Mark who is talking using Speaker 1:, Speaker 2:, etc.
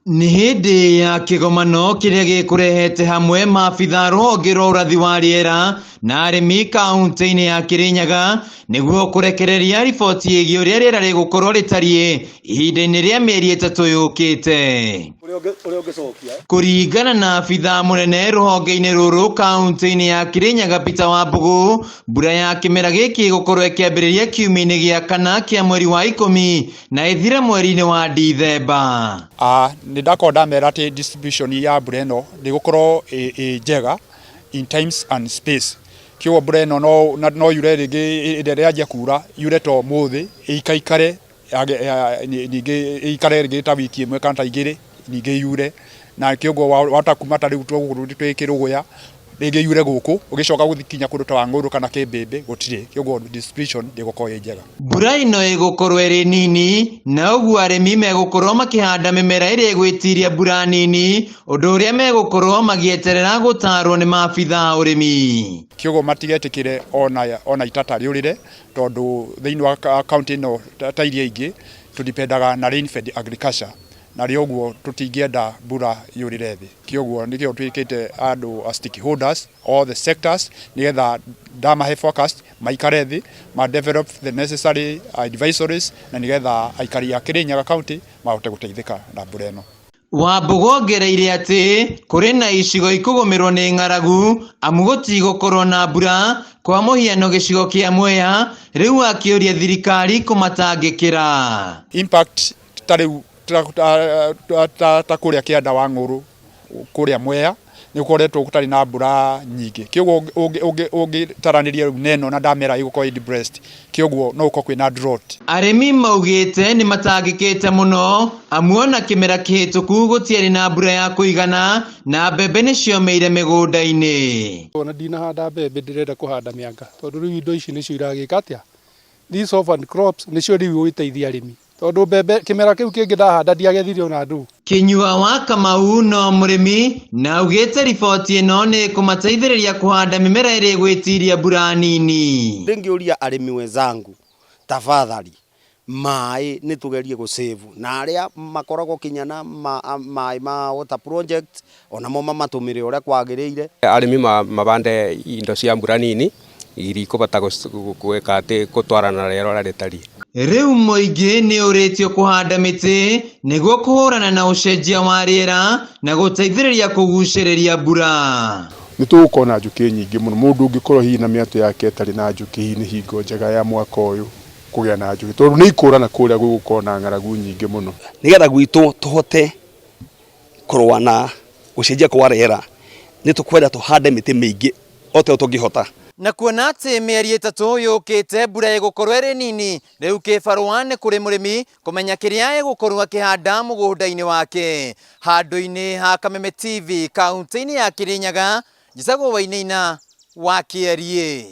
Speaker 1: Nĩ hĩndĩ ya kĩgomano kĩrĩa gĩkũrehete hamwe maabitha rũhonge rwa ũrathi wa rĩera na arimi kaunti-ini ya Kirinyaga nĩguo kũrekereria riboti ĩgiĩ ũrĩa rĩera rĩgũkorwo rĩtariĩ ihinda-inĩ rĩa mĩeri ĩtatũ yũkĩte. Kũringana na abitha mũnene rũhonge-inĩ rũrũ kaunti-ini ya Kirinyaga Peter Wambugu, mbura ya kĩmera gĩkĩ ĩgũkorwo ĩkĩambĩrĩria kiumia-inĩ gĩa kana kĩa mweri wa 10 na ĩthire mweri-inĩ wa Dithemba.
Speaker 2: Nĩ ndakorwo ndamera atĩ distribution ya mbura ĩno ndĩgũkorwo njega in times and space. Kĩoguo mbura ĩno no yure rĩngĩ ĩrĩa yanjia kuura yure ta ũmũthĩ ĩikaikare ningĩ ĩikare rĩngĩ ta wiki ĩmwe kana ta igĩrĩ ningĩ yure, na kĩoguo wahota kuma ta rĩu twĩkĩrũgũya rĩngĩ yure gũkũ ũgĩcoka gũthikinya kũndũ ta Wangũrũ kana Kĩmbĩmbĩ gũtirĩ, kĩoguo distribution ndĩgũkorwo ĩ njega. Mbura
Speaker 1: ĩno ĩgũkorwo ĩrĩ nini na ũguo arĩmi megũkorwo makĩhanda mĩmera ĩrĩa ĩgwitiria mbura nini, ũndũ ũrĩa megũkorwo magĩeterera gũtarwo nĩ maabitha ũrĩmi.
Speaker 2: Kĩoguo matigetĩkĩre ona itata rĩũrĩre, tondũ thĩinĩ wa kaunti ĩno ta iria ingĩ tũdipendaga na rain fed agriculture, na rĩo ũguo tũtingĩenda mbura yũrĩre thĩ. Kĩoguo nĩkĩo twĩkĩte andũ stakeholders all the sectors nĩgetha ndamahe forecast maikare thĩ ma develop the necessary advisories na nĩgetha aikari a Kirinyaga county mahote gũteithĩka na mbura ĩno.
Speaker 1: Wambugu ongereire atĩ kũrĩ na icigo ikũgũmĩrwo nĩ ng'aragu amu gũtigũkorwo na mbura, kwa mũhiano gĩcigo kĩa Mwea rĩu akĩũria thirikari kũmatangĩkĩra.
Speaker 2: Impact ta rĩu ta kũrĩa kĩanda Wangũrũ kũrĩa Mwea nĩ gũkoretwo gũtarĩ na mbura nyingĩ, kĩoguo ũngĩtaranĩria rĩu neno na ndamera ĩgũkorwo depressed, kĩoguo no gũkorwo kwĩna drought.
Speaker 1: Arĩmi maugite nĩ matangĩkĩte mũno amu ona kĩmera kĩhĩtũku gũtiarĩ na mbura ya kũigana na mbembe nĩ ciomeire mĩgũnda-inĩ.
Speaker 3: Ona ndinahanda mbembe, ndĩrenda kũhanda mĩanga tondũ rĩu indo ici nĩcio iragĩka atĩa, these orphan crops nĩcio rĩu gũgĩteithia arĩmi tondũ mbembe kĩmera kĩu kĩngĩ ndahanda ndiagethire ona ndũ.
Speaker 1: Kinyua wa Kamau no mũrĩmi na augĩte riboti ĩno nĩ kũmateithĩrĩria kũhanda mĩmera ĩrĩa ĩgwĩtiria mbura nini.
Speaker 4: Ndĩngĩũria arĩmi wenzangu, tafadhali maĩ nĩ tũgerie gũsave, na arĩa makoragwo kinya na maĩ ma water project onamo mamatũmĩre ũrĩa kwagĩrĩire.
Speaker 5: Arĩmi mabande indo cia mbura nini iria ikũbota gwĩka atĩ gũtwarana na rĩera ũrĩa rĩtariĩ.
Speaker 1: Rĩu mũingĩ nĩ ũrĩtio kũhanda mĩtĩ nĩguo kũhũrana na ũcenjia wa rĩera na gũteithĩrĩria kũgucĩrĩria mbura.
Speaker 3: Nĩ tũgũkorwo na njũkĩ nyingĩ mũno, mũndũ ũngĩkorwo hihi na mĩatũ yake ĩtarĩ na njũkĩ, hihi nĩ hingo njega ya mwaka ũyũ kũgĩa na njũkĩ, tondũ nĩ ikũrana kũrĩa gũgũkorwo na ng'aragu nyingĩ mũno.
Speaker 6: Nĩgetha gwitũ tũhote kũrũa na ũcenjia kwa rĩera nĩ tũkwenda tũhande mĩtĩ mĩingĩ o ta tũngĩhota.
Speaker 1: Na kuona atĩ mĩeri ĩtatũ yũkĩte mbura ĩgũkorwo ĩrĩ nini, rĩu kĩbarũa nĩ kũrĩ mũrĩmi kũmenya kĩrĩa ĩgũkorwo akĩhanda mũgũnda-inĩ wake. Handũ-inĩ ha Kameme TV kaunti-inĩ ya Kirinyaga, njĩtagwo Wainaina wa Kieri.